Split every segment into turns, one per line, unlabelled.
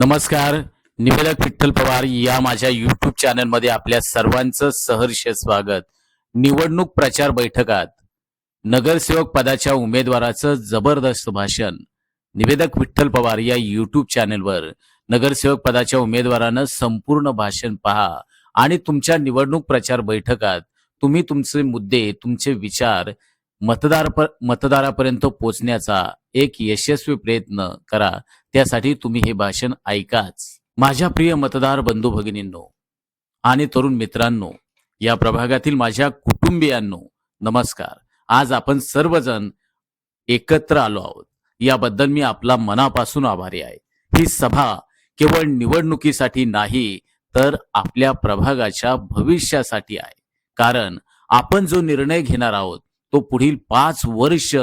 नमस्कार. निवेदक विठ्ठल पवार या माझ्या यूट्यूब चॅनलमध्ये आपल्या सर्वांचं सहर्ष स्वागत. निवडणूक प्रचार बैठकात नगरसेवक पदाच्या उमेदवाराचं जबरदस्त भाषण. निवेदक विठ्ठल पवार या यूट्यूब चॅनलवर नगरसेवक पदाच्या उमेदवारानं संपूर्ण भाषण पहा आणि तुमच्या निवडणूक प्रचार बैठकात तुम्ही तुमचे मुद्दे, तुमचे विचार मतदारापर्यंत पोहोचण्याचा एक यशस्वी प्रयत्न करा. त्यासाठी तुम्ही हे भाषण ऐकाच. माझ्या प्रिय मतदार बंधू भगिनींनो आणि तरुण मित्रांनो, या प्रभागातील माझ्या कुटुंबियांनो, नमस्कार. आज आपण सर्वजण एकत्र आलो आहोत, याबद्दल मी आपला मनापासून आभारी आहे. ही सभा केवळ निवडणुकीसाठी नाही, तर आपल्या प्रभागाच्या भविष्यासाठी आहे. कारण आपण जो निर्णय घेणार आहोत तो पुढील 5 वर्ष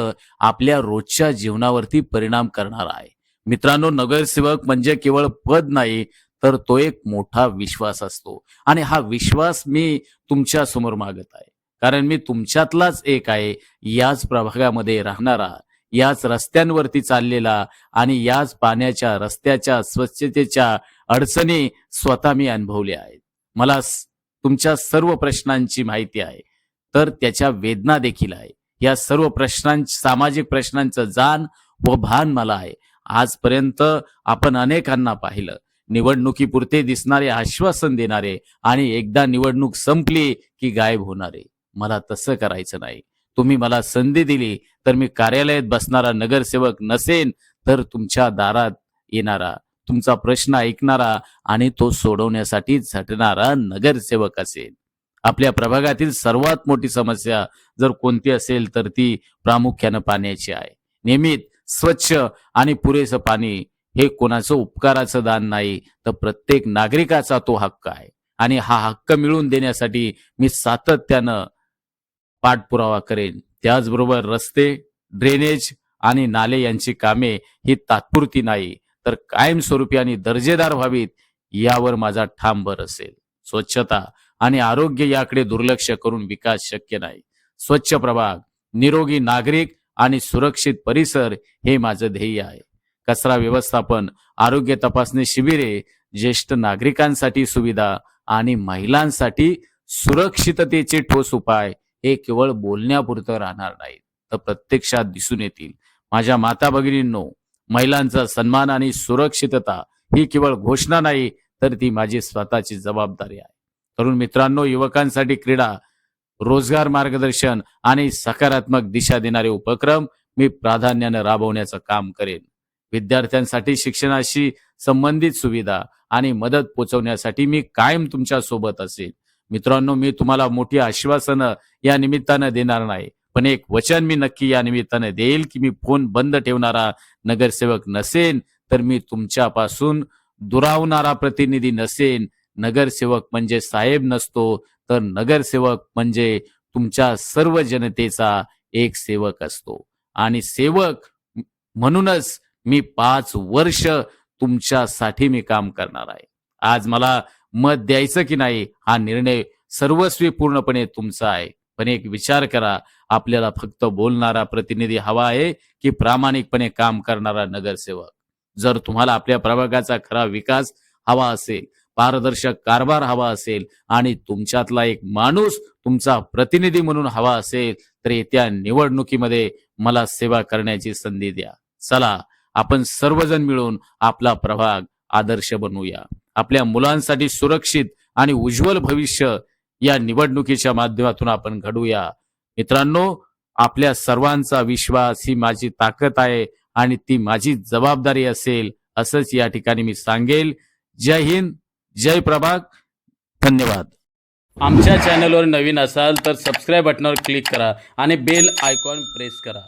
आपल्या रोजच्या जीवनावरती परिणाम करणार आहे. मित्रांनो, नगरसेवक म्हणजे केवळ पद नाही, तर तो एक मोठा विश्वास असतो. आणि हा विश्वास मी तुमच्या समोर मागत आहे, कारण मी तुमच्यातलाच एक आहे. याच प्रभागामध्ये राहणारा, याच रस्त्यांवरती चाललेला आणि याच पाण्याच्या, रस्त्याच्या, स्वच्छतेच्या अडचणी स्वतः मी अनुभवल्या आहेत. मला तुमच्या सर्व प्रश्नांची माहिती आहे, तर त्याच्या वेदना देखील आहे. या सर्व सामाजिक प्रश्नांचं जाण व भान मला आहे. आजपर्यंत आपण अनेकांना पाहिलं, निवडणुकीपुरते दिसणारे, आश्वासन देणारे आणि एकदा निवडणूक संपली की गायब होणारे. मला तसं करायचं नाही. तुम्ही मला संधी दिली तर मी कार्यालयात बसणारा नगरसेवक नसेन, तर तुमच्या दारात येणारा, तुमचा प्रश्न ऐकणारा आणि तो सोडवण्यासाठी झटणारा नगरसेवक असेल. आपल्या प्रभागातील सर्वात मोठी समस्या जर कोणती असेल तर ती प्रामुख्यानं पाण्याची आहे. नियमित, स्वच्छ आणि पुरेसं पाणी हे कोणाचं उपकाराचं दान नाही, तर प्रत्येक नागरिकाचा तो हक्क आहे. आणि हा हक्क मिळवून देण्यासाठी मी सातत्यानं पाठपुरावा करेन. त्याचबरोबर रस्ते, ड्रेनेज आणि नाले यांची कामे ही तात्पुरती नाही, तर कायमस्वरूपी आणि दर्जेदार व्हावीत, यावर माझा ठाम भर असेल. स्वच्छता आणि आरोग्य याकडे दुर्लक्ष करून विकास शक्य नाही. स्वच्छ प्रभाग, निरोगी नागरिक आणि सुरक्षित परिसर हे माझं ध्येय आहे. कचरा व्यवस्थापन, आरोग्य तपासणी शिबिरे, ज्येष्ठ नागरिकांसाठी सुविधा आणि महिलांसाठी सुरक्षिततेचे ठोस उपाय हे केवळ बोलण्यापुरतं राहणार नाहीत, तर प्रत्यक्षात दिसून येतील. माझ्या माता भगिनींनो, महिलांचा सन्मान आणि सुरक्षितता ही केवळ घोषणा नाही, तर ती माझी स्वतःची जबाबदारी आहे. तरुण मित्रांनो, युवकांसाठी क्रीडा, रोजगार मार्गदर्शन आणि सकारात्मक दिशा देणारे उपक्रम मी प्राधान्याने राबवण्याचं काम करेन. विद्यार्थ्यांसाठी शिक्षणाशी संबंधित सुविधा आणि मदत पोहोचवण्यासाठी मी कायम तुमच्या सोबत असेल. मित्रांनो, मी तुम्हाला मोठी आश्वासनं या निमित्तानं देणार नाही, पण एक वचन मी नक्की या निमित्तानं देईल की मी फोन बंद ठेवणारा नगरसेवक नसेन, तर मी तुमच्यापासून दुरावणारा प्रतिनिधी नसेन. नगरसेवक म्हणजे साहेब नसतो, तर नगरसेवक म्हणजे तुमच्या सर्व जनतेचा एक सेवक असतो. आणि सेवक म्हणूनच मी 5 वर्ष तुमच्यासाठी मी काम करणार आहे. आज मला मत द्यायचं की नाही हा निर्णय सर्वस्वी पूर्णपणे तुमचा आहे. पण एक विचार करा, आपल्याला फक्त बोलणारा प्रतिनिधी हवा आहे की प्रामाणिकपणे काम करणारा नगरसेवक? जर तुम्हाला आपल्या प्रभागाचा खरा विकास हवा असेल, पारदर्शक कारभार हवा असेल आणि तुमच्यातला एक माणूस तुमचा प्रतिनिधी म्हणून हवा असेल, तर येत्या निवडणुकीमध्ये मला सेवा करण्याची संधी द्या. चला, आपण सर्वजण मिळून आपला प्रभाग आदर्श बनवूया. आपल्या मुलांसाठी सुरक्षित आणि उज्ज्वल भविष्य या निवडणुकीच्या माध्यमातून आपण घडवूया. मित्रांनो, आपल्या सर्वांचा विश्वास ही माझी ताकद आहे आणि ती माझी जबाबदारी असेल, असंच या ठिकाणी मी सांगेल. जय हिंद, जय प्रभाग. धन्यवाद. आमच्या चॅनलवर नवीन असाल तर सबस्क्राईब बटनावर क्लिक करा आणि बेल आयकॉन प्रेस करा.